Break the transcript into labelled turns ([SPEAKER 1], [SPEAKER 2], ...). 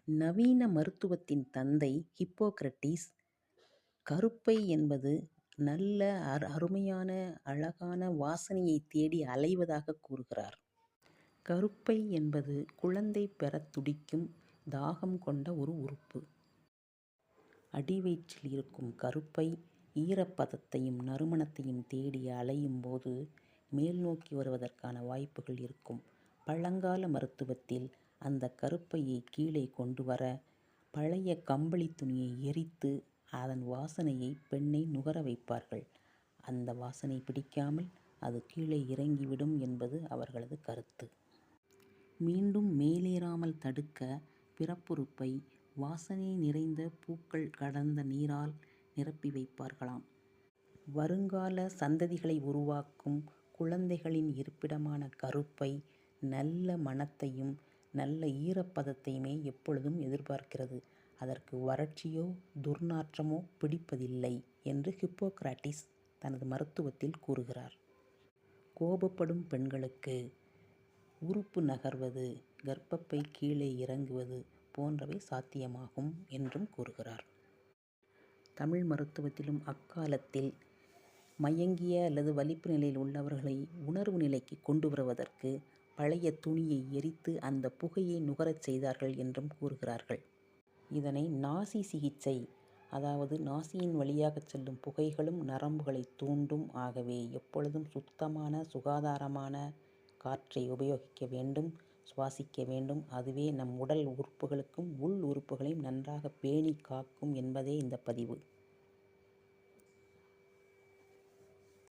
[SPEAKER 1] நவீன மருத்துவத்தின் தந்தை ஹிப்போக்ரட்டீஸ் கருப்பை என்பது நல்ல அருமையான அழகான வாசனையை தேடி அலைவதாக கூறுகிறார். கருப்பை என்பது குழந்தை பெறத் துடிக்கும் தாகம் கொண்ட ஒரு உறுப்பு. அடிவயிற்றில் இருக்கும் கருப்பை ஈரப்பதத்தையும் நறுமணத்தையும் தேடி அலையும் போது மேல் நோக்கி வருவதற்கான வாய்ப்புகள் இருக்கும். பழங்கால மருத்துவத்தில் அந்த கருப்பையை கீழே கொண்டு வர பழைய கம்பளி துணியை எரித்து அதன் வாசனையை பெண்ணை நுகர வைப்பார்கள். அந்த வாசனை பிடிக்காமல் அது கீழே இறங்கிவிடும் என்பது அவர்களது கருத்து. மீண்டும் மேலேறாமல் தடுக்க பிறப்புறுப்பை வாசனை நிறைந்த பூக்கள் கடந்த நீரால் நிரப்பி வைப்பார்களாம். வருங்கால சந்ததிகளை உருவாக்கும் குழந்தைகளின் இருப்பிடமான கருப்பை நல்ல மணத்தையும் நல்ல ஈரப்பதத்தையுமே எப்பொழுதும் எதிர்பார்க்கிறது. அதற்கு வறட்சியோ துர்நாற்றமோ பிடிப்பதில்லை என்று ஹிப்போக்ரட்டீஸ் தனது மருத்துவத்தில் கூறுகிறார். கோபப்படும் பெண்களுக்கு உறுப்பு நகர்வது, கர்ப்பப்பை கீழே இறங்குவது போன்றவை சாத்தியமாகும் என்றும் கூறுகிறார். தமிழ் மருத்துவத்திலும் அக்காலத்தில் மயங்கிய அல்லது வலிப்பு நிலையில் உள்ளவர்களை உணர்வு நிலைக்கு கொண்டு வருவதற்கு பழைய துணியை எரித்து அந்த புகையை நுகரச் செய்தார்கள் என்றும் கூறுகிறார்கள். இதனை நாசி சிகிச்சை, அதாவது நாசியின் வழியாக செல்லும் புகைகளும் நரம்புகளை தூண்டும். ஆகவே எப்பொழுதும் சுத்தமான சுகாதாரமான காற்றை உபயோகிக்க வேண்டும், சுவாசிக்க வேண்டும். அதுவே நம் உடல் உறுப்புகளுக்கும் உள் உறுப்புகளையும் நன்றாக பேணி காக்கும் என்பதே இந்த பதிவு.